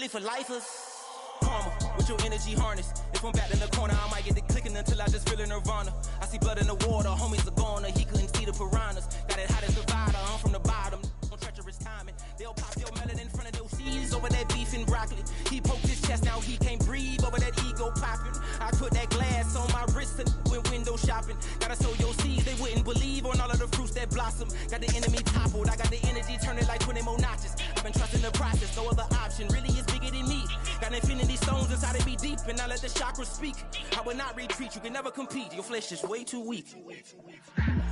for lifers. Karma, with your energy harness. If I'm back in the corner, I might get the clicking until I just feel a nirvana. I see blood in the water, homies are gone, he couldn't see the piranhas. Got it hot as Nevada, I'm from the bottom. No treacherous timing. They'll pop your melon in front of those seeds over that beef and broccoli. He poked his chest, now he can't breathe over that ego popping. I put that glass on my wrist and went window shopping. Gotta sow your seeds, they wouldn't believe on all of the fruits that blossom. Got the enemy toppled, I got the energy turning like 20 more notches. I've been trusting the process, no other option really is bigger than me. Got infinity stones inside of me deep, and I let the chakras speak. I will not retreat, you can never compete, your flesh is way too weak.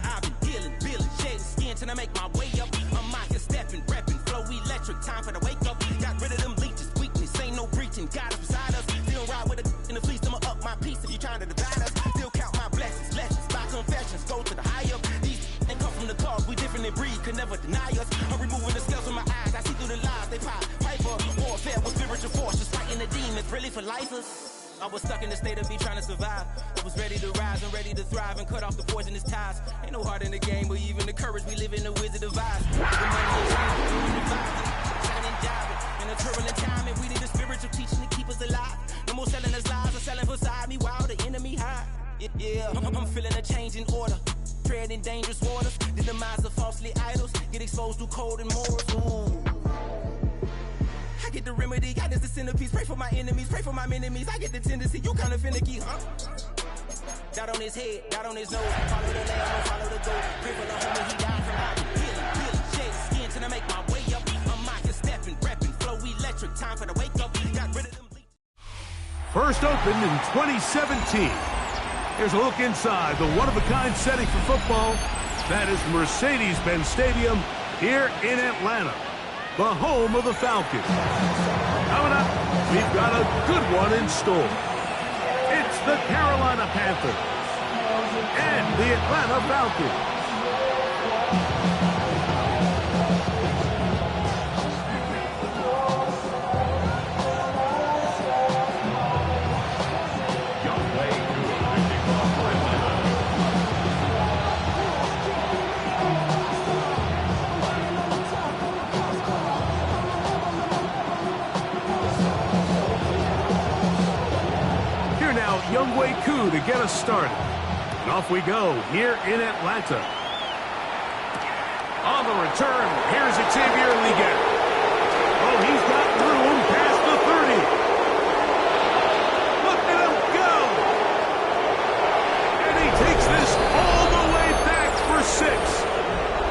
I've been dealing, shedding skin till I make my way up. I'm mocking, stepping, repping, flow electric, time for the wake up. Got rid of them leeches, weakness, ain't no breaching, God is beside us. Still ride with a in the fleece, I'ma up my piece if you trying to divide us. Still count my blessings, lessons, by confessions, go to the high up. These ain't come from the cause, we different in breed, could never deny us. I'm removing the scales from my eyes, I see through the lies, they pop, piper, warfare with spiritual force, just fighting the demons, really for lifers. I was stuck in the state of me trying to survive. I was ready to rise and ready to thrive and cut off the poisonous ties. Ain't no heart in the game, but even the courage we live in the Wizard of Oz. The money is shining, jiving. In a turbulent time, and we need a spiritual teaching to keep us alive. No more selling us lies or selling beside me while the enemy hide. Yeah, I'm feeling a change in order. Treading dangerous waters. The demise of falsely idols. Get exposed through code and morals. Ooh. I get the remedy, God is the centerpiece. Pray for my enemies, pray for my enemies. I get the tendency, you kinda finicky, huh? Dot on his head, dot on his nose. Follow the lamb, don't follow the goat. Pray for the homie, he died from out. Peeling, shed skin till I make my way up. I'm mocking, stepping, repping, flow electric. Time for the wake up. Got rid of them. First opened in 2017. Here's a look inside the one-of-a-kind setting for football. That is Mercedes-Benz Stadium here in Atlanta, the home of the Falcons. Coming up, we've got a good one in store. It's the Carolina Panthers and the Atlanta Falcons. Younghoe Koo to get us started. And off we go here in Atlanta. On the return, here's Xavier Legette. Oh, he's got room past the 30. Look at him go! And he takes this all the way back for 6.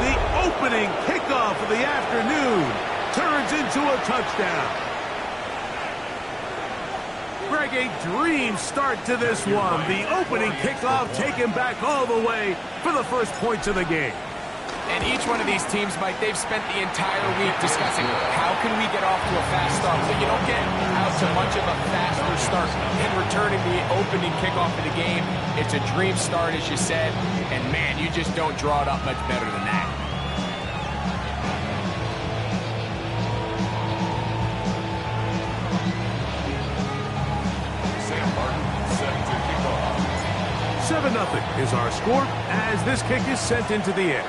The opening kickoff of the afternoon turns into a touchdown. Greg, a dream start to this one. The opening kickoff taken back all the way for the first points of the game. And each one of these teams, Mike, they've spent the entire week discussing how can we get off to a fast start so you don't get out to much of a faster start. And returning the opening kickoff of the game, it's a dream start, as you said. And, man, you just don't draw it up much better than that. Nothing is our score as this kick is sent into the air.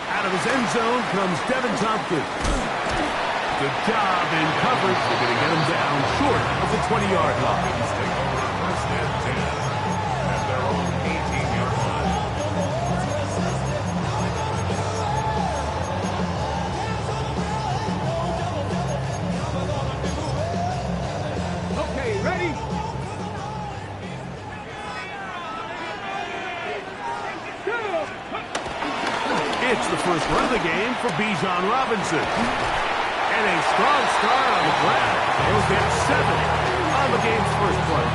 Out of his end zone comes Devin Tompkins. Good job in coverage. They're going to get him down short of the 20-yard line. First and 10 at their own 18-yard line. Okay, ready? It's the first run of the game for Bijan Robinson. And a strong start on the ground. He'll get 7 on the game's first play.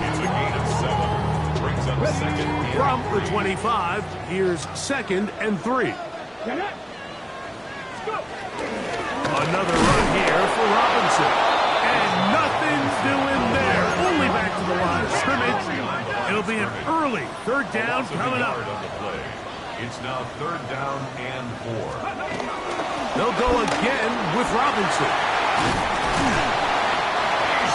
It's a gain of 7. Brings up second. From the 25, here's 2nd and 3. Another run here for Robinson. And nothing's doing there. Only back to the line of scrimmage. It'll be an early 3rd down coming up. It's now 3rd down and 4. They'll go again with Robinson.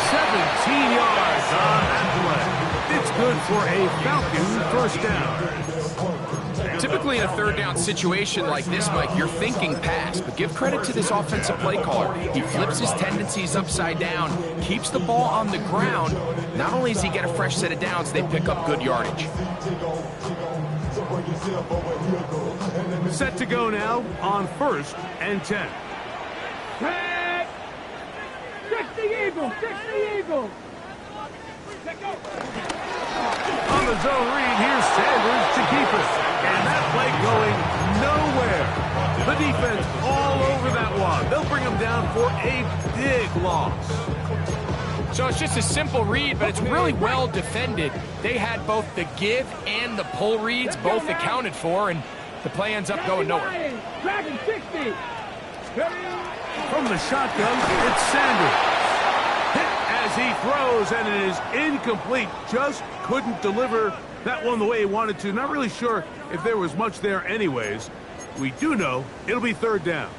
17 yards on that play. It's good for a Falcon first down. Typically in a third down situation like this, Mike, you're thinking pass, but give credit to this offensive play caller. He flips his tendencies upside down, keeps the ball on the ground. Not only does he get a fresh set of downs, they pick up good yardage. Set to go now on 1st and 10. Fix the Eagle! Fix the Eagle! On the zone read, here's Sanders to keep it. And that play going nowhere. The defense all over that one. They'll bring him down for a big loss. So it's just a simple read, but it's really well defended. They had both the give and the pull reads, both accounted for, and the play ends up going nowhere. Dragon 60! From the shotgun, it's Sanders. Hit as he throws, and it is incomplete. Just couldn't deliver that one the way he wanted to. Not really sure if there was much there anyways. We do know it'll be 3rd down.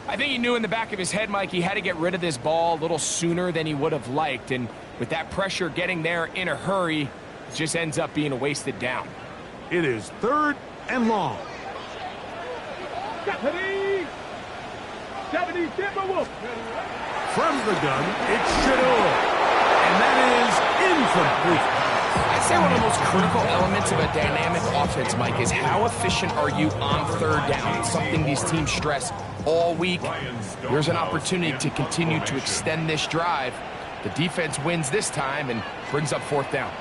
I think he knew in the back of his head, Mike, he had to get rid of this ball a little sooner than he would have liked. And with that pressure getting there in a hurry, it just ends up being a wasted down. It is 3rd and long. Japanese Timberwolf! From the gun, it's Shador. And that is incomplete. I'd say one of the most critical elements of a dynamic offense, Mike, is how efficient are you on 3rd down? It's something these teams stress all week. There's an opportunity to continue to extend this drive. The defense wins this time and brings up 4th down.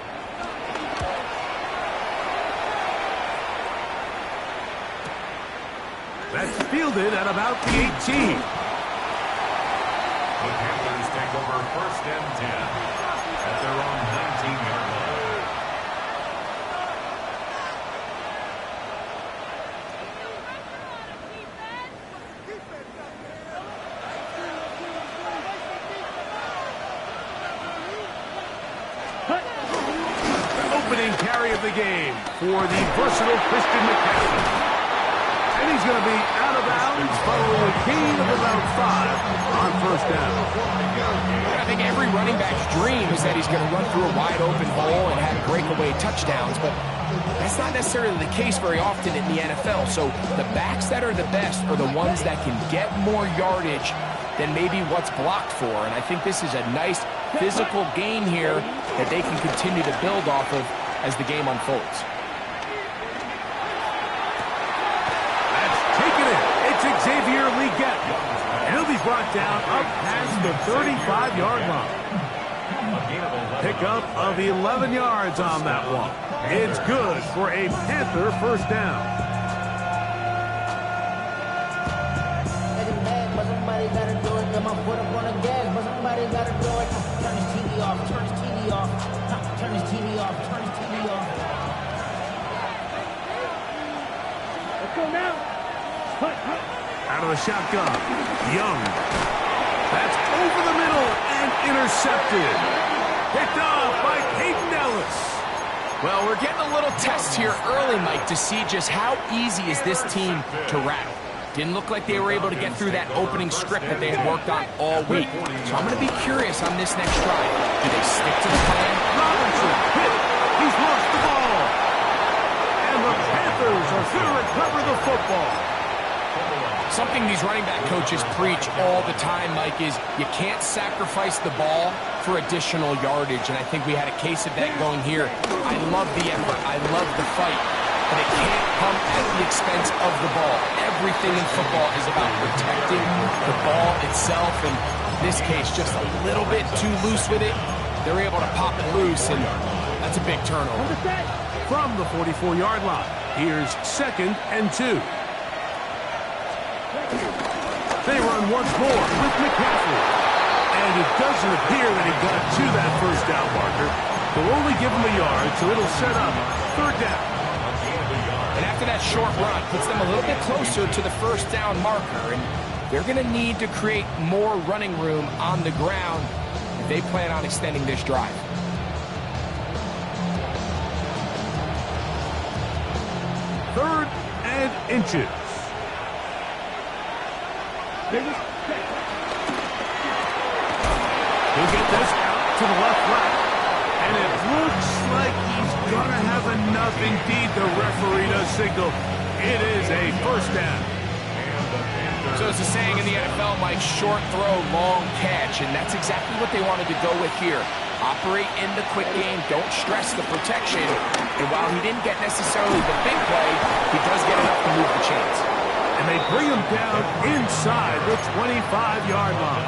That's fielded at about the 18. The Panthers take over 1st and 10 at their own 19-yard line. The opening carry of the game for the versatile Christian McCaffrey. And he's going to be out of bounds following a gain of about 5 on 1st down. I think every running back's dream is that he's going to run through a wide open hole and have breakaway touchdowns, but that's not necessarily the case very often in the NFL. So the backs that are the best are the ones that can get more yardage than maybe what's blocked for. And I think this is a nice physical gain here that they can continue to build off of as the game unfolds. It's Xavier Legette. He'll be brought down up past the 35-yard line. Pickup of 11 yards on that one. It's good for a Panther first down. But somebody gotta do it. Got my foot up on the gas, but somebody gotta do it. Turn his TV off, turn his TV off, turn his TV off, turn his TV off. Let's go now! Out of the shotgun, Young. That's over the middle and intercepted. Picked off by Peyton Ellis. Well, we're getting a little test here early, Mike, to see just how easy is this team to rattle. Didn't look like they were able to get through that opening script that they had worked on all week. So I'm going to be curious on this next drive. Do they stick to the plan? Robinson hit. He's lost the ball. And the Panthers are going to recover the football. Something these running back coaches preach all the time, Mike, is you can't sacrifice the ball for additional yardage, and I think we had a case of that going here. I love the effort. I love the fight, but it can't come at the expense of the ball. Everything in football is about protecting the ball itself, and in this case, just a little bit too loose with it. They're able to pop it loose, and that's a big turnover. From the 44-yard line, here's 2nd and 2. They run once more with McCaffrey. And it doesn't appear that he got to that first down marker. They'll only give him a yard, so it'll set up 3rd down. And after that short run, puts them a little bit closer to the first down marker. And they're going to need to create more running room on the ground if they plan on extending this drive. Third and inches. He'll get this out to the left flat. And it looks enough. Indeed, the referee does signal. It is a first down. So it's a saying in the NFL, Mike, short throw, long catch, and that's exactly what they wanted to go with here. Operate in the quick game, don't stress the protection, and while he didn't get necessarily the big play, he does get enough to move the chains. And they bring him down inside the 25-yard line.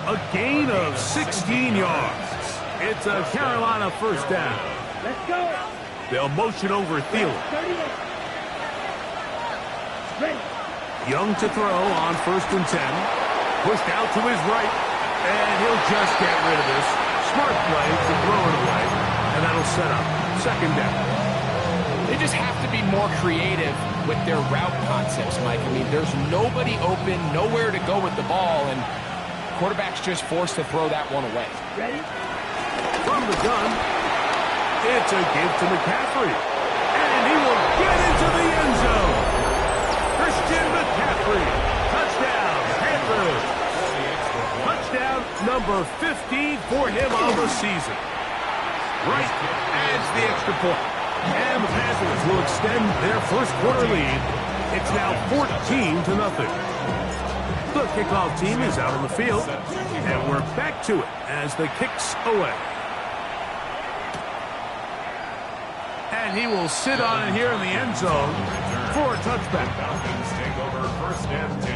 A gain of 16 yards. It's a Carolina first down. Let's go. They'll motion over Thielen. 38. Ready. Young to throw on 1st and 10. Pushed out to his right, and he'll just get rid of this. Smart play to throw it away, and that'll set up 2nd down. They just have to be more creative with their route concepts, Mike. I mean, there's nobody open, nowhere to go with the ball, and quarterback's just forced to throw that one away. Ready. From the gun, it's a give to McCaffrey, and he will get into the end zone. Christian McCaffrey, touchdown, Panthers. Touchdown number 15 for him on the season. Right adds the extra point. And the Panthers will extend their first quarter lead. It's now 14-0. The kickoff team is out on the field, and we're back to it as the kick's away. And he will sit on it here in the end zone for a touchback. Falcons take over 1st and 10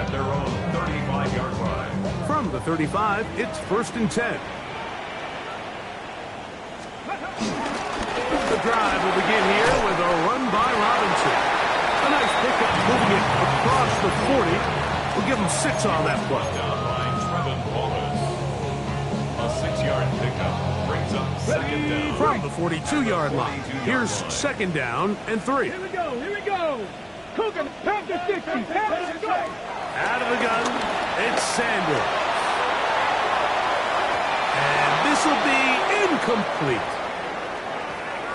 at their own 35-yard line. From the 35, it's 1st and 10. The drive will begin here with a run by Robinson. A nice pickup moving it across the 40. We'll give him 6 on that play. Down by Trevin Wallace. A 6-yard pickup brings up 2nd down. From the 42-yard line, here's 2nd down and 3. Here we go. Here we go. Cooking. Panther 60. Panther go. Out of the gun, it's Sanders. And this will be incomplete.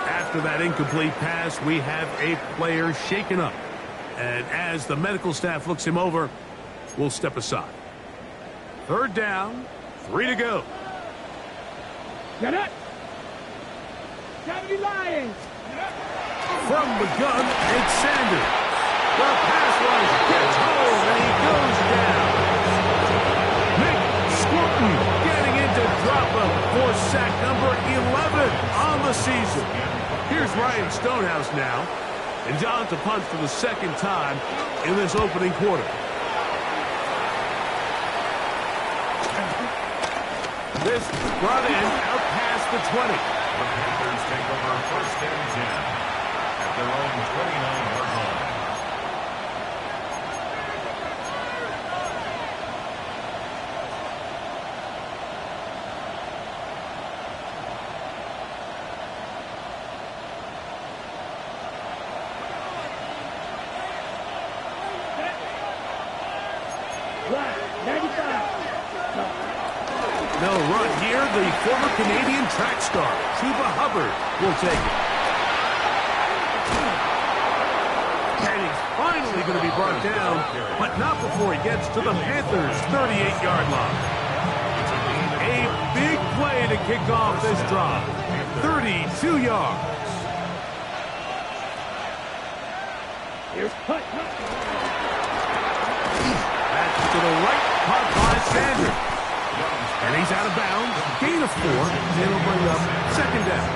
After that incomplete pass, we have a player shaken up. And as the medical staff looks him over, we'll step aside. 3rd down, 3 to go. Get up. Cavity Lions. From the gun, it's Sanders. The pass rush gets home, and he goes down. Nick Scruton getting into drop-up for sack number 11 on the season. Here's Ryan Stonehouse now, and John to punt for the 2nd time in this opening quarter. This brought in out past the 20. The Panthers take over 1st and 10 at their own 29-yard line. Black. 95. They'll run here. The former Canadian track star, Chuba Hubbard, will take it. And he's finally going to be brought down, but not before he gets to the Panthers' 38-yard line. A big play to kick off this drive. 32 yards. Here's punt. That's to the right, caught by Sanders. And he's out of bounds. Gain of 4. It'll bring up 2nd down.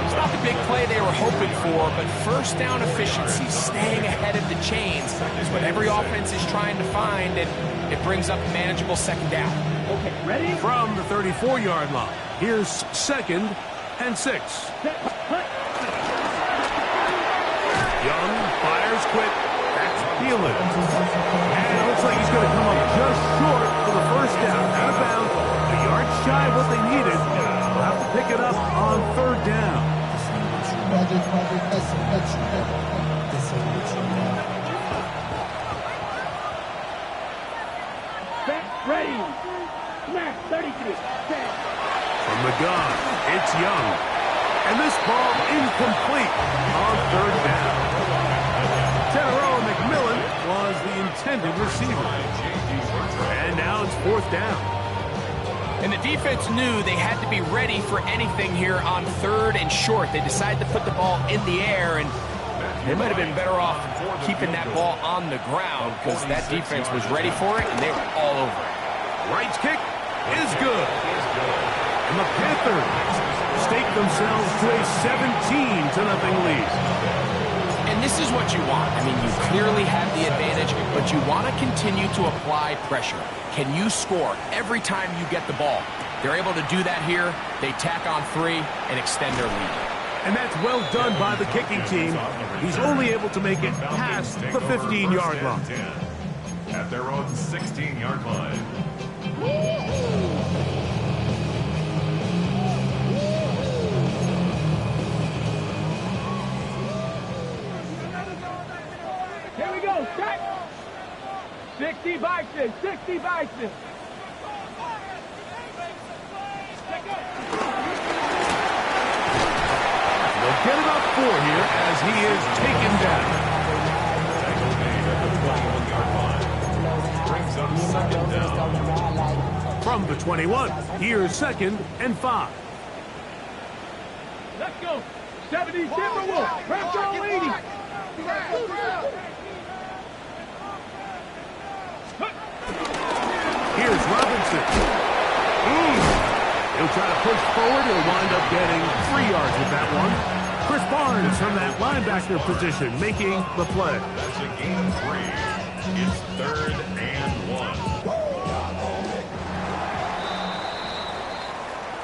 It's not the big play they were hoping for, but 1st down efficiency, staying ahead of the chains, is what every offense is trying to find, and it brings up a manageable 2nd down. Okay, ready? From the 34-yard line, here's 2nd and 6. Set. Punt. Young fires quick. That's Thielen. And it looks like he's going to come up just short for the 1st down. Out of bounds. A yard shy of what they needed. They'll have to pick it up on 3rd down. Set. Ready. Smash. 33. Set. From the gun, it's Young. And this ball incomplete on 3rd down. Teteroa McMillan was the intended receiver. And now it's 4th down. And the defense knew they had to be ready for anything here on 3rd and short. They decided to put the ball in the air, and they might have been better off keeping that ball on the ground because that defense was ready for it, and they were all over it. Wright's kick is good. And the Panthers stake themselves to a 17-0 lead. And this is what you want. I mean, you clearly have the advantage, but you want to continue to apply pressure. Can you score every time you get the ball? They're able to do that here. They tack on 3 and extend their lead. And that's well done by the kicking team. He's only able to make it past the 15-yard line. At their own 16-yard line. Here we go, set. 60 Bison, 60 Bison. They'll get about 4 here as he is taken down. Brings up 2nd down. From the 21, here's 2nd and 5. Let's go. 70 Timberwolves. Pressure leading. Here's Robinson. He'll try to push forward. He'll wind up getting 3 yards with that one. Chris Barnes from that linebacker position making the play. That's a gain of 3. It's 3rd and 1.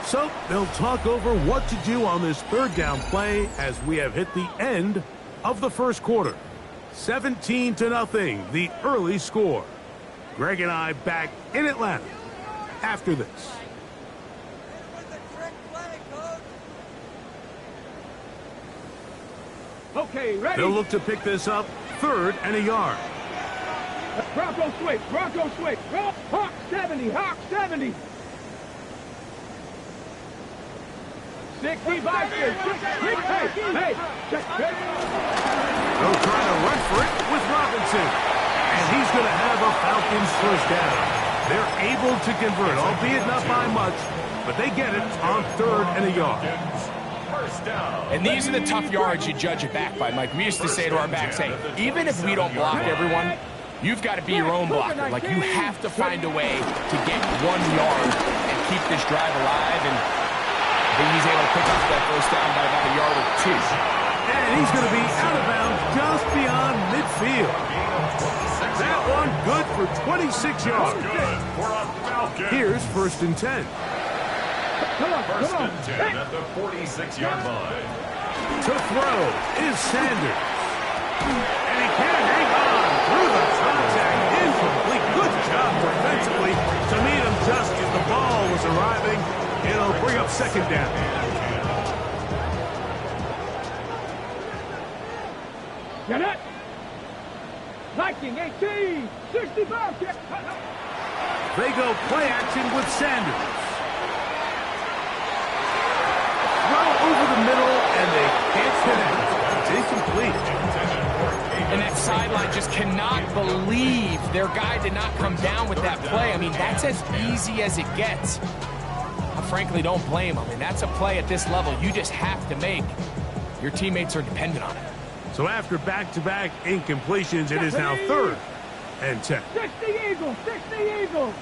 So they'll talk over what to do on this 3rd down play as we have hit the end of the first quarter. 17-0, the early score. Greg and I back in Atlanta after this. Okay, ready. They'll look to pick this up 3rd and a yard. Bronco switch, Bronco switch. Hawk 70, Hawk 70. 60 Bison. Hey, check. They'll try to run for it with Robinson. And he's going to have a Falcons first down. They're able to convert, albeit not by much, but they get it on 3rd and a yard. First down. And these are the tough yards you judge it back by, Mike. We used to say to our backs, hey, even if we don't block everyone, you've got to be your own blocker. Like, you have to find a way to get 1 yard and keep this drive alive. And I think he's able to pick up that first down by about a yard or 2. And he's going to be out of bounds just beyond midfield. That one good for 26 yards. Good for a Falcon. Here's 1st and 10. First and 10 at the 46-yard line. To throw is Sanders. And he can't hang on through the contact. Incomplete. Good job defensively to meet him just as the ball was arriving. It'll bring up 2nd down. Get it. Viking 18, 65. They go play action with Sanders. Throw over the middle, and they can't connect. It's incomplete. And that sideline just cannot believe their guy did not come down with that play. I mean, that's as easy as it gets. I frankly don't blame him. I mean, that's a play at this level you just have to make. Your teammates are dependent on it. So after back-to-back incompletions, it is now 3rd and 10. 60 Eagles, 60 Eagles.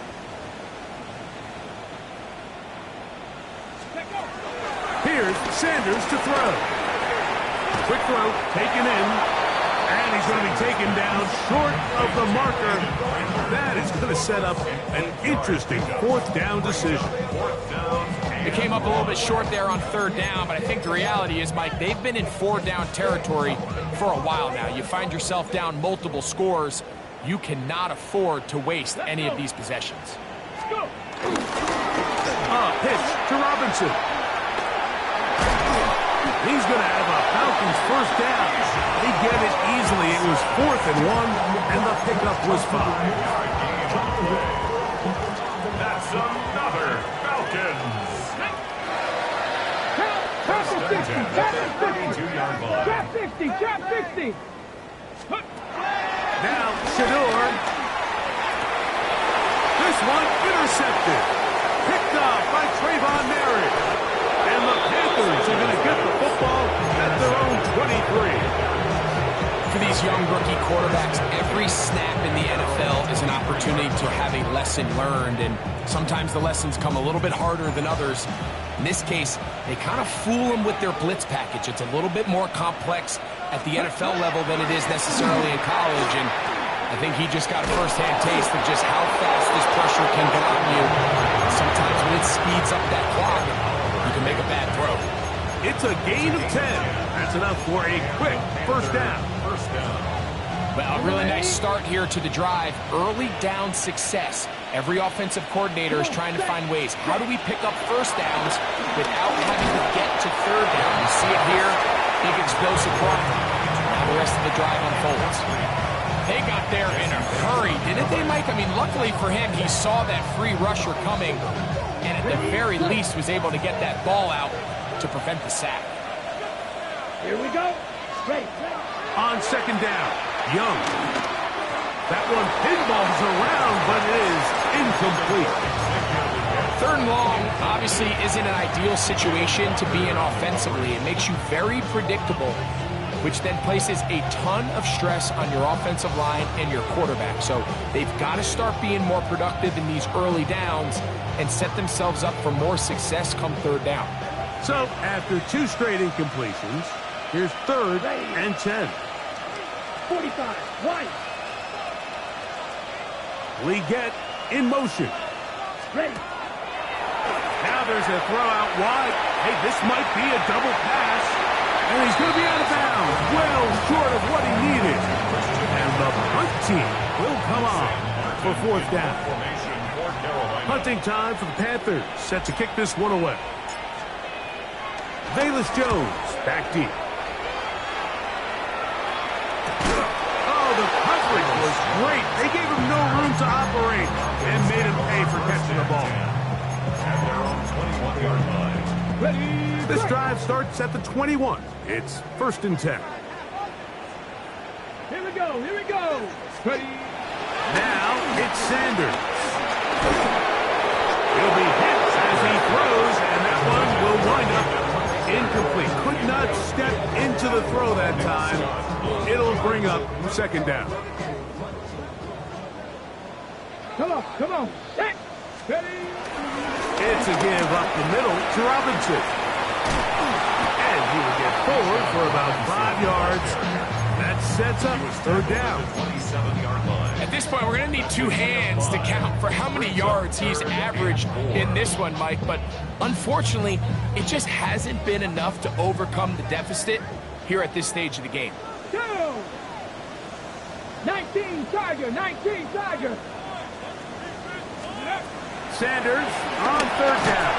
Here's Sanders to throw. Quick throw, taken in, and he's going to be taken down short of the marker. That is going to set up an interesting 4th down decision. It came up a little bit short there on 3rd down, but I think the reality is, Mike, they've been in 4-down territory for a while now. You find yourself down multiple scores. You cannot afford to waste any of these possessions. Pitch to Robinson. He's going to have a Falcons first down. They get it easily. It was 4th and 1, and the pickup was 5. That's another Falcons. Trap 60, trap 60. Now, Shador. This one intercepted. Picked off by Trayvon Merritt. And the Panthers are going to get the football at their own 23. For these young rookie quarterbacks, every snap in the NFL is an opportunity to have a lesson learned, and sometimes the lessons come a little bit harder than others. In this case, they kind of fool them with their blitz package. It's a little bit more complex at the NFL level than it is necessarily in college, and I think he just got a first-hand taste of just how fast this pressure can get on you. Sometimes when it speeds up that clock, you can make a bad throw. It's a gain of 10. That's enough for a quick first down. Well, a really nice start here to the drive. Early down success. Every offensive coordinator is trying to find ways. How do we pick up first downs without having to get to third down? You see it here. Big explosive run. Now the rest of the drive unfolds. They got there in a hurry, didn't they, Mike? I mean, luckily for him, he saw that free rusher coming, and at the very least was able to get that ball out to prevent the sack. Here we go. Straight. On second down, Young. That one pinballs around, but it is incomplete. Third and long obviously isn't an ideal situation to be in offensively. It makes you very predictable, which then places a ton of stress on your offensive line and your quarterback. So they've got to start being more productive in these early downs and set themselves up for more success come third down. So after two straight incompletions, here's 3rd and 10. 45. Right. Leggett in motion. Ready. Now there's a throw out wide. Hey, this might be a double pass. And he's going to be out of bounds. Well short of what he needed. And the punt team will come on for 4th down. Punting time for the Panthers. Set to kick this one away. Velus Jones back deep. Oh, the coverage was great. They gave him no room to operate and made him pay for catching the ball. At their own 21-yard line. Ready. This drive starts at the 21. It's 1st and 10. Here we go. Here we go. Ready. Now it's Sanders. He'll be hit as he throws, and that one will wind up incomplete. Could not step into the throw that time. It'll bring up 2nd down. Come on. Come on. Set. Ready. It's a give up the middle to Robinson. And he will get forward for about 5 yards. That sets up 3rd down. 27-yard line. At this point, we're going to need 2 hands to count for how many yards he's averaged in this one, Mike. But unfortunately, it just hasn't been enough to overcome the deficit here at this stage of the game. 2. 19 Tiger. 19 Tiger. Sanders on 3rd down.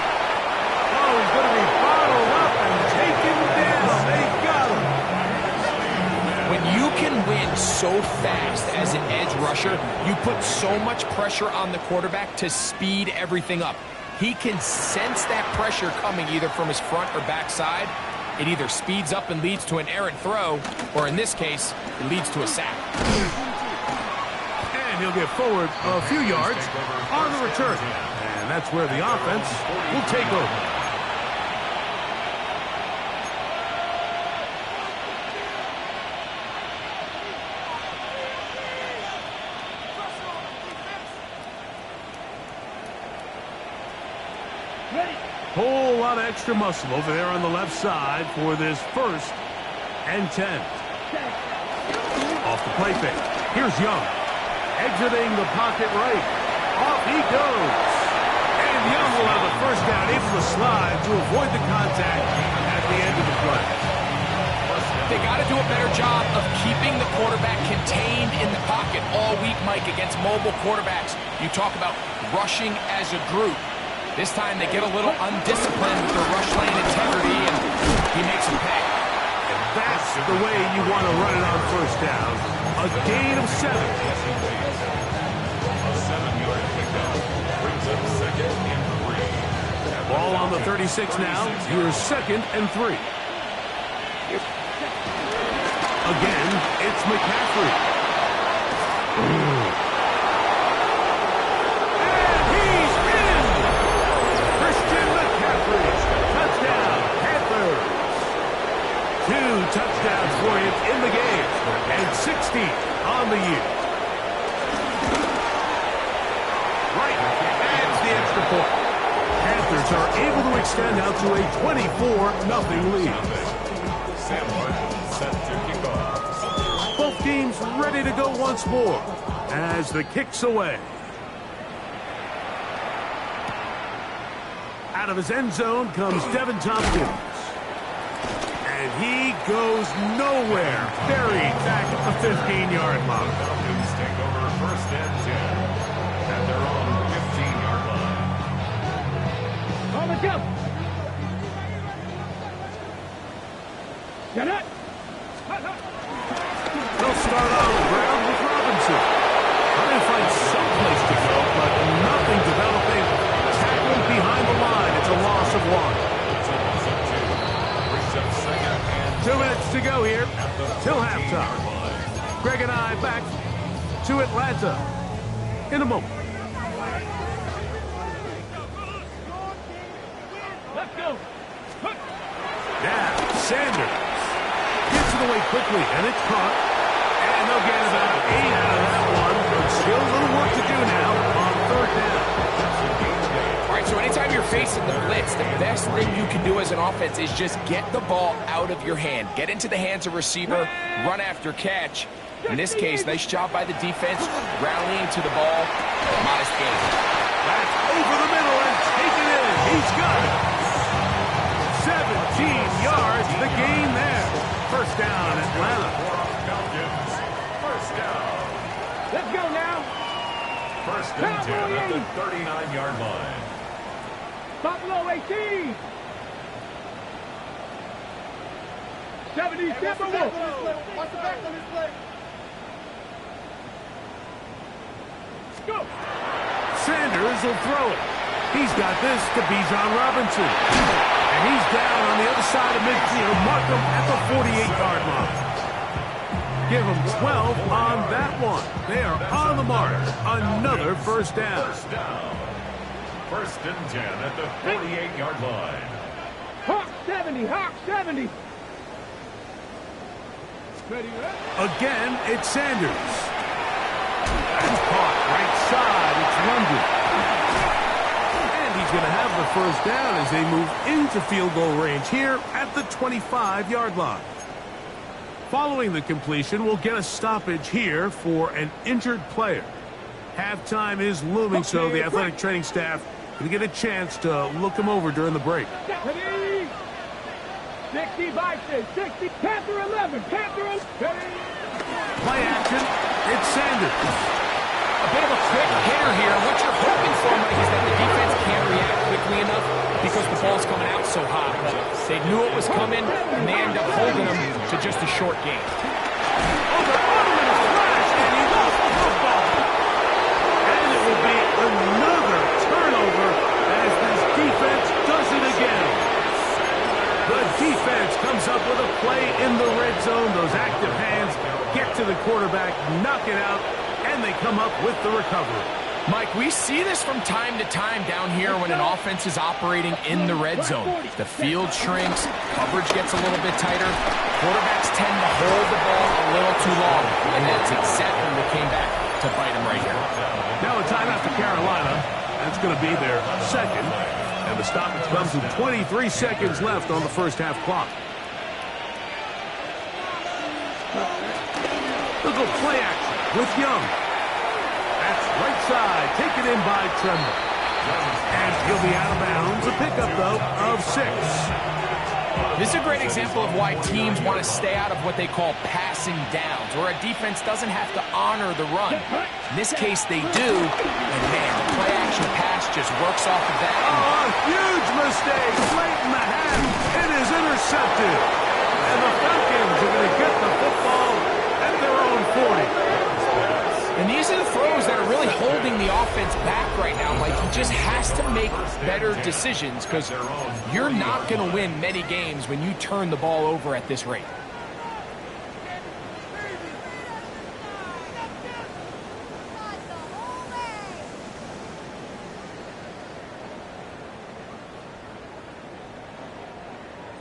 Oh, he's going to be bottled up and taken down. They got him. When you can win so fast as an edge rusher, you put so much pressure on the quarterback to speed everything up. He can sense that pressure coming either from his front or back side. It either speeds up and leads to an errant throw, or in this case, it leads to a sack. And he'll get forward a few yards on the return. And that's where the offense will take over. Whole lot of extra muscle over there on the left side for this 1st and 10. Off the play fake. Here's Young. Exiting the pocket right. Off he goes. And Young will have the 1st down, able to slide to avoid the contact at the end of the play. They got to do a better job of keeping the quarterback contained in the pocket all week, Mike, against mobile quarterbacks. You talk about rushing as a group. This time they get a little undisciplined with their rush lane integrity, and he makes them pay. And that's the way you want to run it on 1st down. A gain of 7. A 7-yard pickup brings up 2nd and 3. Ball on the 36 now. Here's 2nd and 3. Again, it's McCaffrey. And he's in! touchdowns for him in the game, and 16 on the year. Right, adds the extra point. Panthers are able to extend out to a 24-0 lead. Sam Martin set to kick off. Both teams ready to go once more as the kick's away. Out of his end zone comes Devin Tompkins. And he goes nowhere. Buried back at the 15-yard line. Falcons take over 1st and 10 at their own 15-yard line. On the jump. Get it. They'll start on the ground with Robinson. Trying to find someplace to go, but nothing developing. Tackled behind the line. It's a loss of 1. 2 minutes to go here till halftime. Greg and I back to Atlanta in a moment. Let's go. Now, Sanders gets it away quickly, and it's caught. And they'll get about 8 out of that one. But still a little work to do now on 3rd down. All right, so anytime you're facing the blitz, the best thing you can do as an offense is just get the ball out of your hand. Get into the hands of receiver, run after catch. In this case, nice job by the defense, rallying to the ball. Modest gain. That's over the middle and taken in. He's got it. 17 yards, the gain there. 1st down, Atlanta. Falcons, 1st down. Let's go now. 1st and 10 at the 39-yard line. Buffalo 18. 70 step and wolf. Watch the back on this play. Go. Sanders will throw it. He's got this to Bijan Robinson. And he's down on the other side of midfield. Mark him at the 48-yard line. Give him 12 on that one. They are on the mark. Another 1st down. 1st down. 1st and 10 at the 48-yard line. Hawk 70. Hawk 70. Ready, Again, it's Sanders. That's caught. Right side. It's London. And he's going to have the 1st down as they move into field goal range here at the 25-yard line. Following the completion, we'll get a stoppage here for an injured player. Halftime is looming, so the athletic training staff going to get a chance to look him over during the break. 60 Vikings, 60, Panther 11, Panther 11. Play action, it's Sanders. A bit of a quick hitter here. What you're hoping for, Mike, is that the defense can't react quickly enough because the ball's coming out so hot. But they knew it was coming, and they end up holding them to just a short gain. Over in a flash, and he lost the football. And it will be another turnover as this defense does it again. The defense comes up with a play in the red zone. Those active hands get to the quarterback, knock it out, and they come up with the recovery. Mike, we see this from time to time down here when an offense is operating in the red zone. The field shrinks, coverage gets a little bit tighter, quarterbacks tend to hold the ball a little too long, and that's exactly what came back to bite them right here. Now a timeout for Carolina. That's going to be their 2nd. And the stoppage comes with 23 seconds left on the 1st half clock. Look at play action with Young. That's right side, taken in by Tremble. And he'll be out of bounds. A pickup, though, of 6. This is a great example of why teams want to stay out of what they call passing downs, where a defense doesn't have to honor the run. In this case, they do, and man, the play-action pass just works off of that. Oh, huge mistake late in the half. It is intercepted. And the Falcons are going to get the football at their own 40. And these are the throws that are really holding the offense back right now. Like, he just has to make better decisions because you're not going to win many games when you turn the ball over at this rate.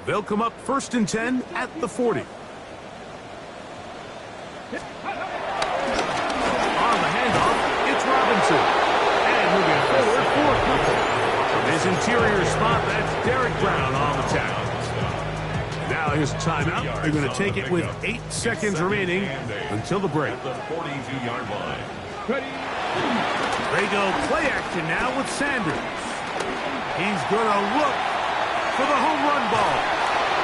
They'll come up 1st and 10 at the 40. On the handoff, it's Robinson. And moving forward for Cooper. From his interior spot, that's Derek Brown on the tackle. Now here's a timeout. They're going to take it with 8 seconds remaining until the break. At the 42-yard line. They go play action now with Sanders. He's going to look for the home run ball.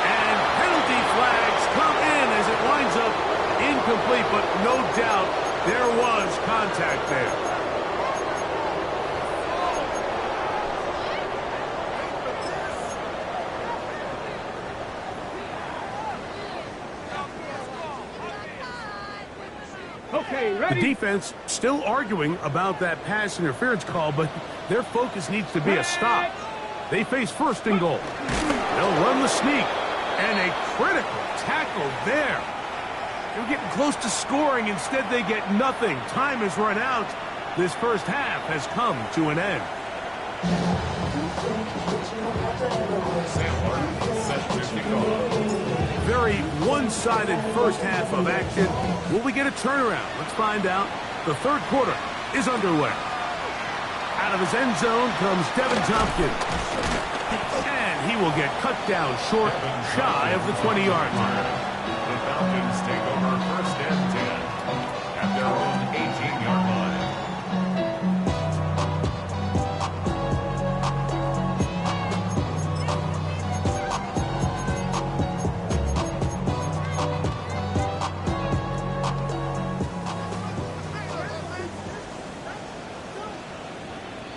And penalty flags come in as it winds up incomplete, but no doubt there was contact there. Okay, The ready? defense still arguing about that pass interference call, but their focus needs to be a stop. They face 1st and goal. They'll run the sneak, and a critical tackle there. They're getting close to scoring. Instead, they get nothing. Time has run out. This first half has come to an end. Sam Martin set to kick off. Very one-sided first half of action. Will we get a turnaround? Let's find out. The 3rd quarter is underway. Out of his end zone comes Devin Tompkins. And he will get cut down short, shy of the 20-yard line. The Falcons take over 1st and 10 at their own 18-yard line.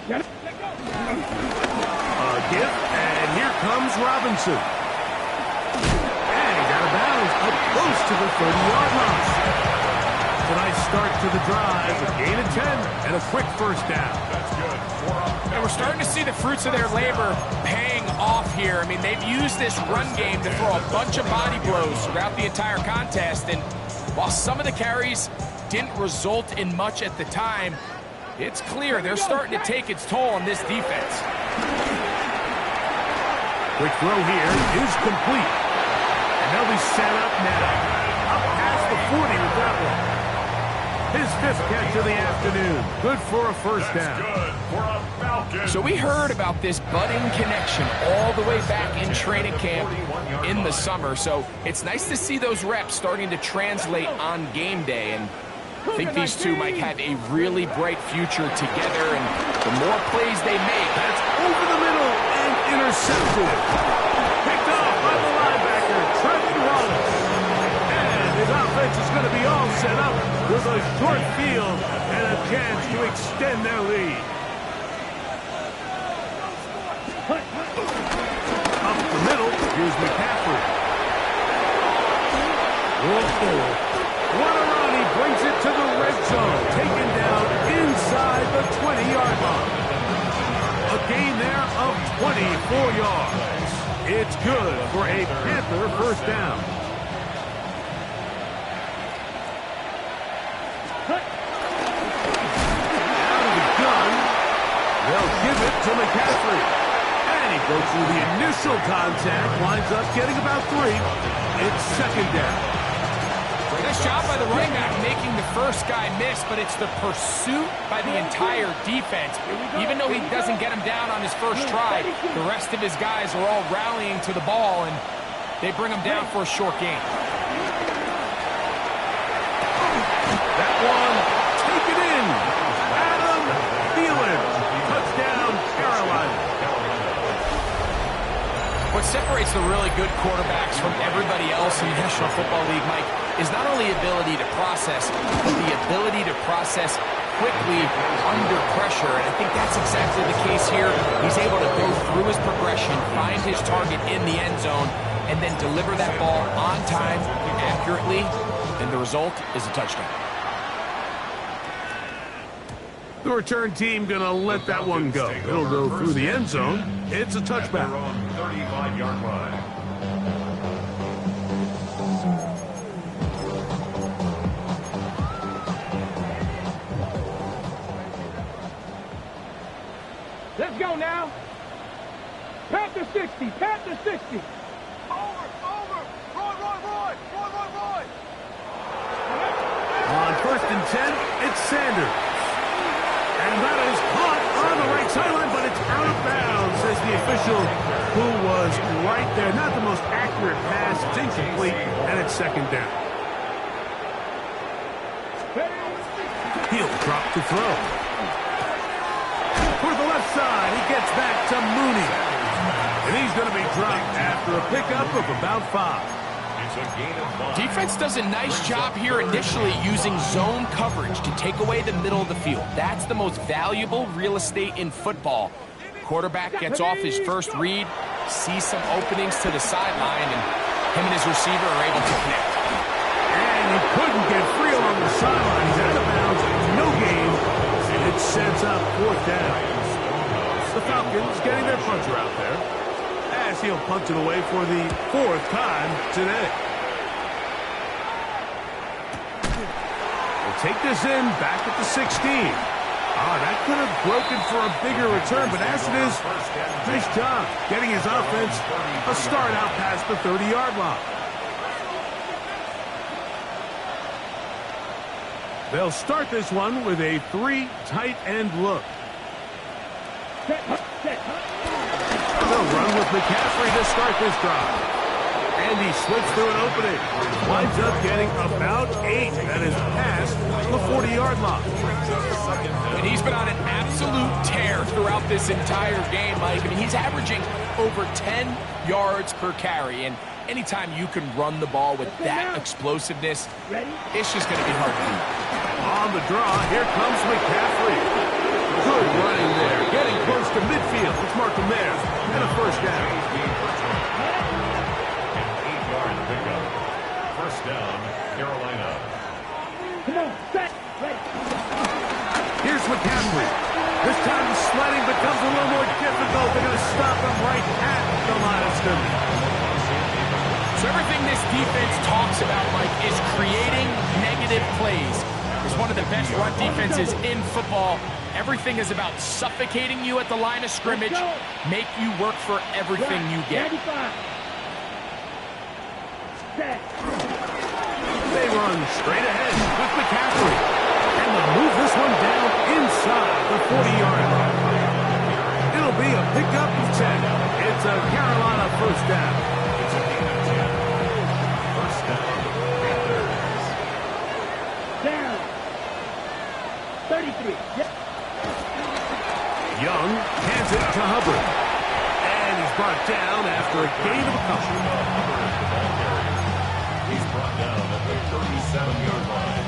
Get it. A give, and here comes Robinson. And he's out of bounds, up close to the 30-yard line. It's a nice start to the drive, a gain of 10, and a quick first down. That's good. And we're starting to see the fruits of their labor paying off here. I mean, they've used this run game to throw a bunch of body blows throughout the entire contest. And while some of the carries didn't result in much at the time, it's clear they're starting to take its toll on this defense. Quick throw here is complete. And they'll be set up now. Up past the 40 with that one. His 5th catch of the afternoon. Good for a first down. Good for a Falcon. So we heard about this budding connection all the way back in training camp in the summer. So it's nice to see those reps starting to translate on game day. And I think these two might have a really bright future together. And the more plays they make, That's over the middle and intercepted. Picked off by the linebacker, Trevin Wallace. And his offense is going to be all set up with a short field and a chance to extend their lead. Up the middle, here's McCaffrey. Whoa. What a run, he brings it to the red zone. Taken down inside the 20-yard line. A gain there of 24 yards. It's good for a Panther first down. Out of the gun, they'll give it to McCaffrey. And he goes through the initial contact, winds up getting about 3. It's 2nd down. nice job by the running back making the first guy miss, but it's the pursuit by the entire defense. Even though he doesn't get him down on his first try, the rest of his guys are all rallying to the ball, and they bring him down for a short gain. That one, take it in. Adam Thielen, touchdown, Carolina. What separates the really good quarterbacks from everybody else in the National Football League, Mike, is not only ability to process, but the ability to process quickly under pressure. And I think that's exactly the case here. He's able to go through his progression, find his target in the end zone, and then deliver that ball on time, accurately, and the result is a touchdown. The return team going to let that one go. It'll go through the end zone. It's a touchback. 35-yard line. Let's go now. Panther 60, Panther 60. Sanders. And that is caught on the right sideline, but it's out of bounds, says the official, who was right there. Not the most accurate pass. It's incomplete, and it's second down. He'll drop to throw. For the left side, he gets back to Mooney. And he's going to be dropped after a pickup of about 5. Defense does a nice job here initially using zone coverage to take away the middle of the field. That's the most valuable real estate in football. Quarterback gets off his first read, sees some openings to the sideline, and him and his receiver are able to connect. And he couldn't get free along the sideline. He's out of bounds, no gain, and it sets up 4th down. The Falcons getting their punter out there, as he'll punt it away for the 4th time today. We'll take this in back at the 16. That could have broken for a bigger return, but as it is, nice job getting his offense a start out past the 30-yard line. They'll start this one with a 3 tight end look. They'll run with McCaffrey to start this drive. And he slips through an opening. Winds up getting about 8. That is past the 40-yard line. And he's been on an absolute tear throughout this entire game, Mike. I mean, he's averaging over 10 yards per carry. And anytime you can run the ball with that explosiveness, it's just going to be hard to beat. On the draw, here comes McCaffrey. Good running there, getting close to midfield. Let's mark him there. And a first down. An 8-yard pickup. First down, Carolina. Come on, set, ready. Here's McCaffrey. This time the sledding becomes a little more difficult. They're going to stop him right at the line of scrimmage. So everything this defense talks about, Mike, is creating negative plays. It's one of the best run defenses in football. Everything is about suffocating you at the line of scrimmage, make you work for everything you get. They run straight ahead with McCaffrey. And they'll move this one down inside the 40-yard line. It'll be a pickup of 10. It's a Carolina first down. First down, Panthers. Down. 33. Yep. Young hands it to Hubbard. And he's brought down after a gain of a couple. He's brought down at the 37-yard line.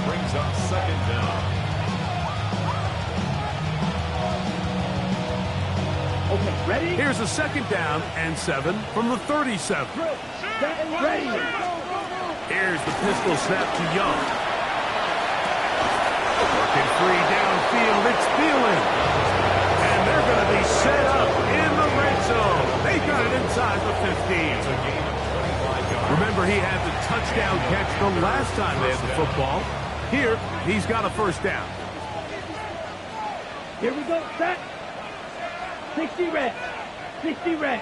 Brings up second down. Okay, ready? Here's a second down and 7 from the 37. Set and ready. Here's the pistol snap to Young. Working free downfield, it's Thielen. And they're going to be set up in the red zone. They got it inside the 15. Remember, he had the touchdown catch the last time they had the football. Here, he's got a first down. Here we go, set. 60 red. 60 red.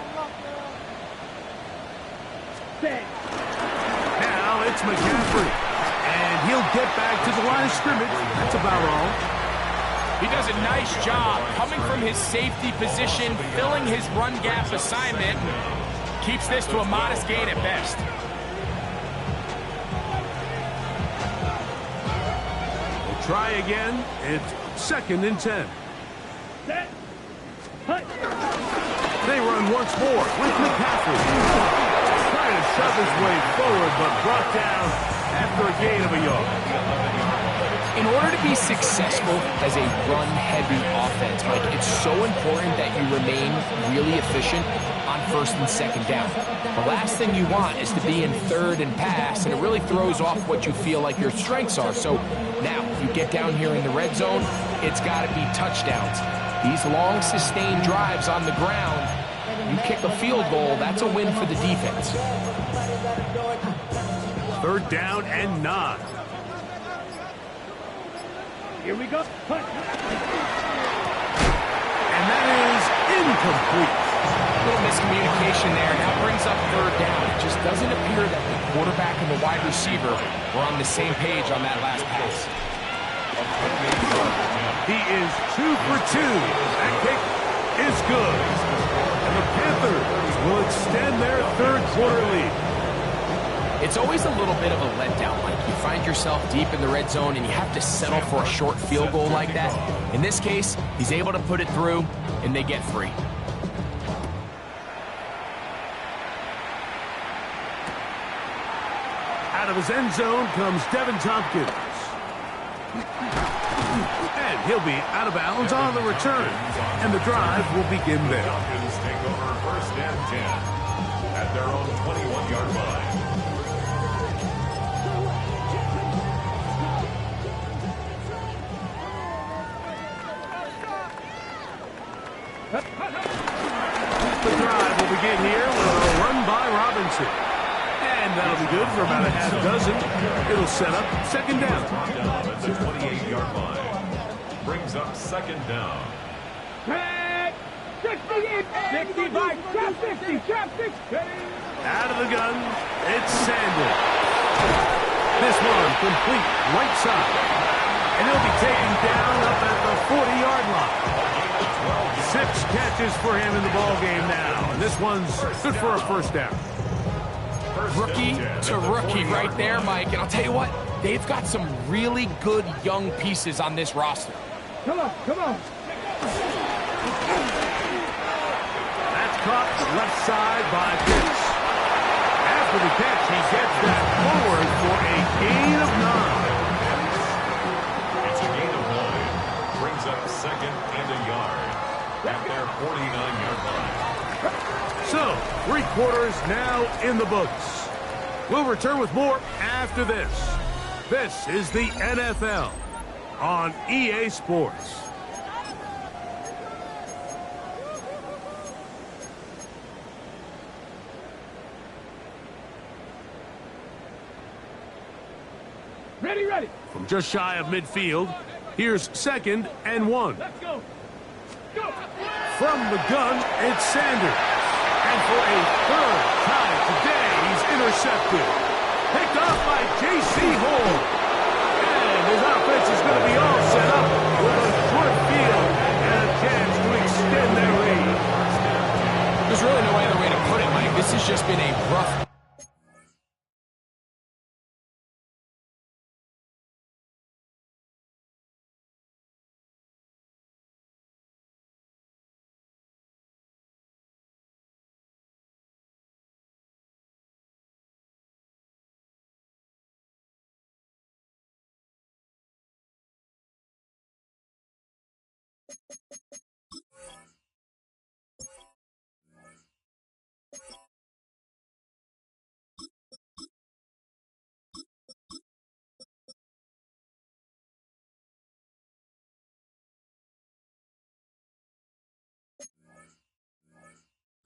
Set. Now it's McCaffrey. And he'll get back to the line of scrimmage. That's about all. He does a nice job coming from his safety position, filling his run gap assignment. Keeps this to a modest gain at best. We'll try again. It's second and 10. Set. Hut. They run once more with McCaffrey. Trying to shove his way forward, but brought down after a gain of a yard. In order to be successful as a run-heavy offense, Mike, it's so important that you remain really efficient on first and second down. The last thing you want is to be in third and pass, and it really throws off what you feel like your strengths are. So now, you get down here in the red zone, it's got to be touchdowns. These long, sustained drives on the ground, you kick a field goal, that's a win for the defense. Third down and 9. Here we go. Hut. And that is incomplete. A little miscommunication there. Now brings up third down. It just doesn't appear that the quarterback and the wide receiver were on the same page on that last pass. He is 2 for 2. That kick is good. And the Panthers will extend their third-quarter lead. It's always a little bit of a letdown, Mike. You find yourself deep in the red zone and you have to settle for a short field goal like that. In this case, he's able to put it through, and they get free. Out of his end zone comes Devin Tompkins. And he'll be out of bounds on the return. And the drive will begin there. Falcons take over first and 10 at their own 21-yard line. The drive will begin here with a run by Robinson. And that'll be good for about a half dozen. It'll set up second down. Down at the 28-yard line. Brings up second down. 60 by trap 60, trap 60. Out of the gun, it's Sanders. This one complete right side. And he'll be taken down up at the 40-yard line. 6 catches for him in the ballgame now. And this one's good for a first down. Rookie to rookie right there, Mike. And I'll tell you what, they've got some really good young pieces on this roster. Come on, come on. That's caught left side by Pitts. After the catch, he gets that forward for a gain of 9. It's a gain of 9. Brings up second and a yard at their 49-yard line. So, 3 quarters now in the books. We'll return with more after this. This is the NFL on EA Sports. Ready, ready. From just shy of midfield, here's 2nd and 1. Let's go. Go. From the gun, it's Sanders. And for a third time today, he's intercepted. Picked off by J.C. Horn. And his offense is going to be all set up with a short field and a chance to extend their lead. There's really no other way to put it, Mike. This has just been a rough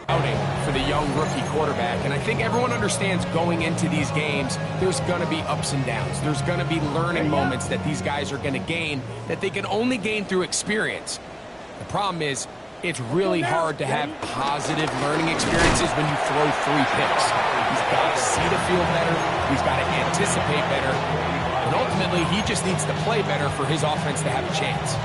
outing for the young rookie quarterback. And I think everyone understands going into these games, there's going to be ups and downs. There's going to be learning moments that these guys are going to gain that they can only gain through experience. The problem is, it's really hard to have positive learning experiences when you throw 3 picks. He's got to see the field better. He's got to anticipate better. And ultimately, he just needs to play better for his offense to have a chance.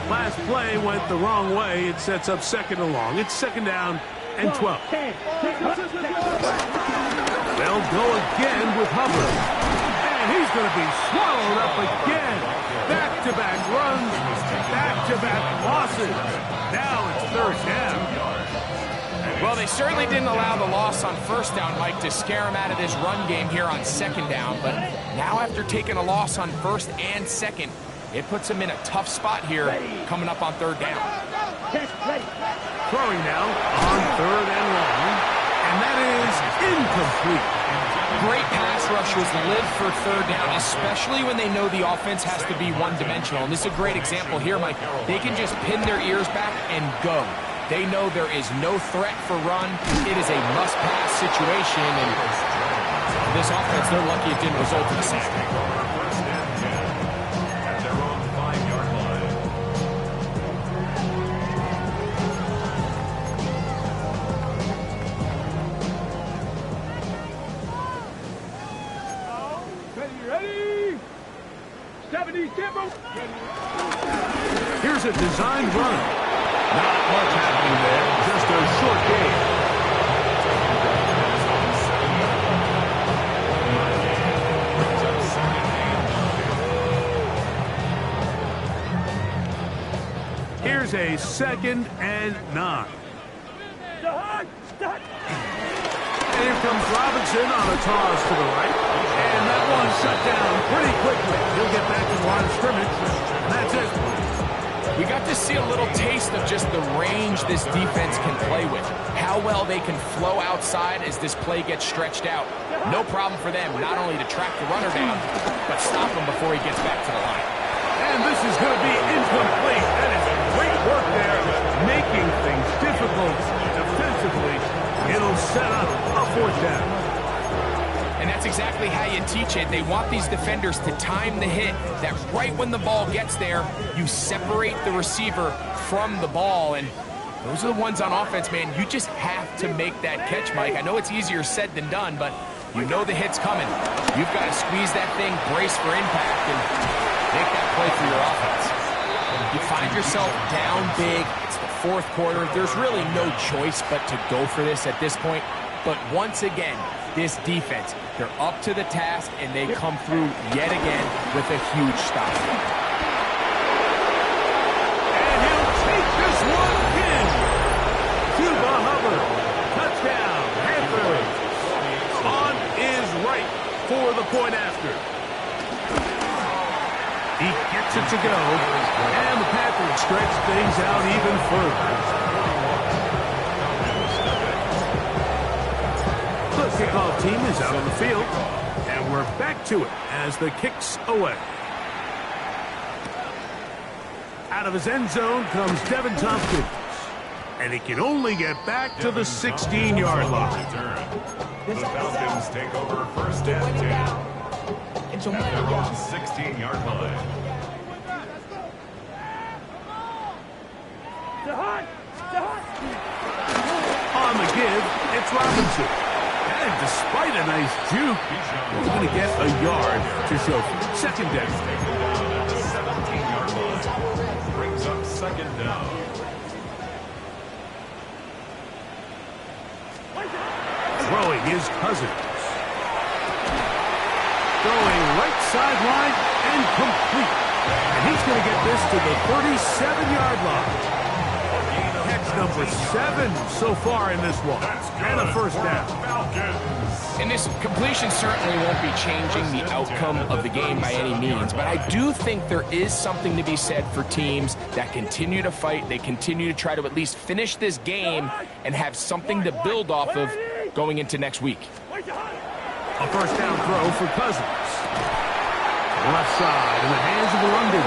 Last play went the wrong way. It sets up 2nd and long. It's 2nd down and 12. They'll go again with Hubbard. And he's going to be swallowed up again. Back-to-back runs, back-to-back losses. Now it's 3rd down. Well, they certainly didn't allow the loss on 1st down, Mike, to scare him out of this run game here on 2nd down. But now after taking a loss on 1st and 2nd, it puts him in a tough spot here coming up on 3rd down. Throwing now on 3rd and long. And that is incomplete. Great pass rushers live for 3rd down, especially when they know the offense has to be one-dimensional. And this is a great example here, Mike. They can just pin their ears back and go. They know there is no threat for run. It is a must-pass situation. And for this offense, they're lucky it didn't result in a sack. First and 10 at their own 5-yard line. Ready, ready. 70, Timber. Here's a designed run. Not much happening there, just a short game. Here's a 2nd and 9. And here comes Robinson on a toss to the right. And that one shut down pretty quickly. He'll get back to the line of scrimmage. And that's it. We got to see a little taste of just the range this defense can play with. How well they can flow outside as this play gets stretched out. No problem for them not only to track the runner down, but stop him before he gets back to the line. And this is going to be incomplete. That is great work there, making things difficult defensively. It'll set up a 4th down. And that's exactly how you teach it. They want these defenders to time the hit, that right when the ball gets there, you separate the receiver from the ball. And those are the ones on offense, man. You just have to make that catch, Mike. I know it's easier said than done, but you know the hit's coming. You've got to squeeze that thing, brace for impact, and make that play for your offense. You find yourself down big. It's the 4th quarter. There's really no choice but to go for this at this point. But once again, this defense, they're up to the task, and they come through yet again with a huge stop. And he'll take this one in. Chuba Hubbard. Touchdown, Panthers. On is right for the point after. He gets it to go, and the Panthers stretch things out even further. The kickoff team is out on the field, and we're back to it as the kick's away. Out of his end zone comes Devin Tompkins, and he can only get back to the 16-yard line. The Falcons take over 1st and 10. At their own 16-yard line. On the give, it's Robinson. And despite a nice juke, he's going to get a yard to show for it. 2nd down. At the 17-yard line. Brings up 2nd down. Throwing his Cousins. Throwing right sideline and complete. And he's going to get this to the 37-yard line. Catch number 7 so far in this one. And a 1st down. And this completion certainly won't be changing the outcome of the game by any means, but I do think there is something to be said for teams that continue to fight. They continue to try to at least finish this game and have something to build off of going into next week. A 1st down throw for Cousins. Left side in the hands of London.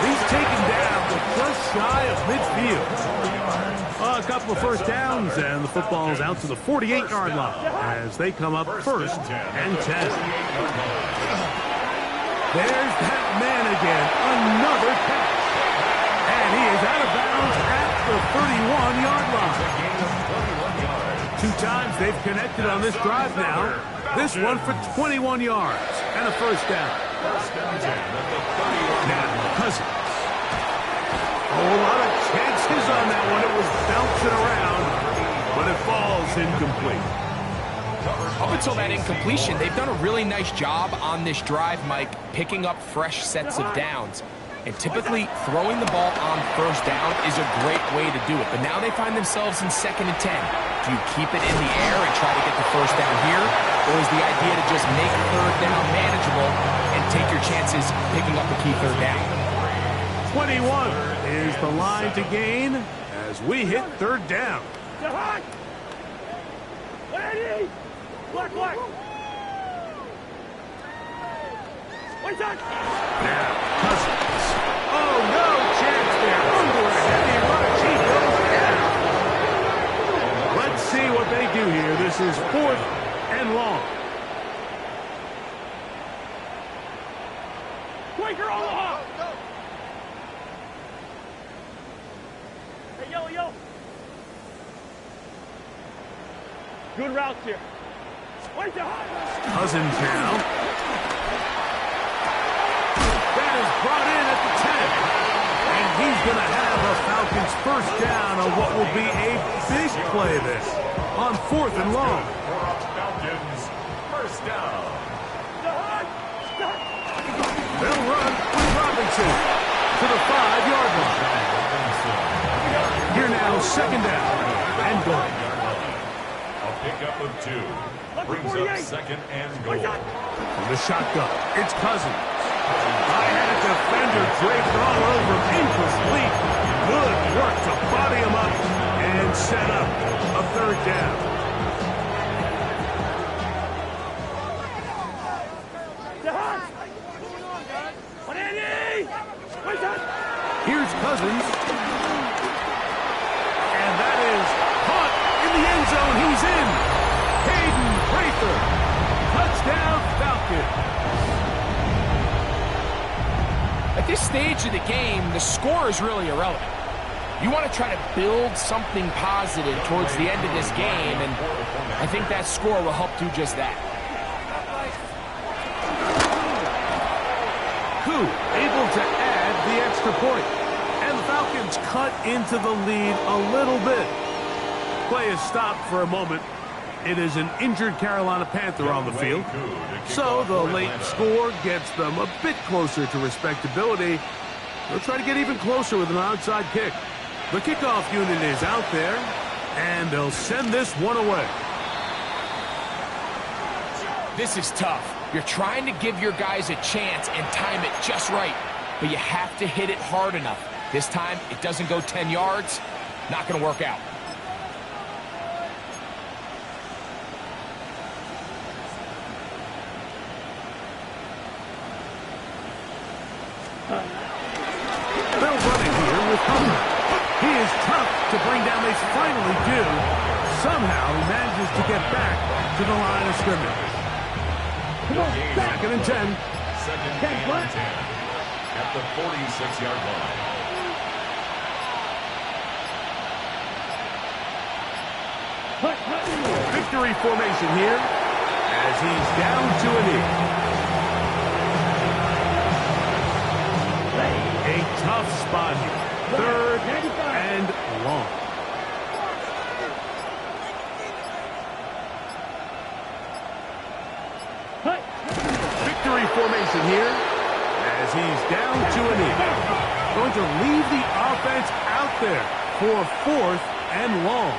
He's taken down to just shy of midfield. A couple of 1st downs, and the football's out to the 48-yard line as they come up 1st and 10. There's that man again. Another catch. And he is out of bounds at the 31-yard line. 2 times they've connected on this drive now. This one for 21 yards and a 1st down. Now, Cousins. A whole lot of chances on that one. It was bouncing around, but it falls incomplete. Up until that incompletion, they've done a really nice job on this drive, Mike, picking up fresh sets of downs. And typically, throwing the ball on 1st down is a great way to do it. But now they find themselves in 2nd and 10. Do you keep it in the air and try to get the 1st down here? Or is the idea to just make 3rd down manageable and take your chances picking up a key 3rd down? 21 is the line to gain as we hit 3rd down. Now, Cousins. Oh, no chance there. Under a heavy rush, he goes down. Let's see what they do here. This is 4th and long. Quaker Omaha! Hey, yo. Good routes here. Cousins now. that is brought in at the 10. And he's going to have a Falcons first down on what will be a big play this on 4th and long. Falcons first down. They'll run with Robinson to the 5-yard line. Here now, 2nd down and goal. A pickup of 2. Brings up 2nd and goal. From the shotgun, it's Cousins. I had a defender draped all over, incomplete. Good work to body him up and set up a 3rd down. Here's Cousins. And that is caught in the end zone. He's in. Hayden Prather. Touchdown, Falcons. At this stage of the game, the score is really irrelevant. You want to try to build something positive towards the end of this game, and I think that score will help do just that. Koo able to add the extra point. And the Falcons cut into the lead a little bit. Play is stopped for a moment. It is an injured Carolina Panther on the field. So the late score gets them a bit closer to respectability. They'll try to get even closer with an onside kick. The kickoff unit is out there, and they'll send this one away. This is tough. You're trying to give your guys a chance and time it just right, but you have to hit it hard enough. This time, it doesn't go 10 yards. Not going to work out. They'll run it here with Hummer. He is tough to bring down. They finally do. Somehow he manages to get back to the line of scrimmage. Come on, 2nd and 10. 2nd and 10 at the 46-yard line. Victory formation here as he's down to a knee. A tough spot here. 3rd and long. Victory formation here as he's down to a knee. Going to leave the offense out there for 4th and long.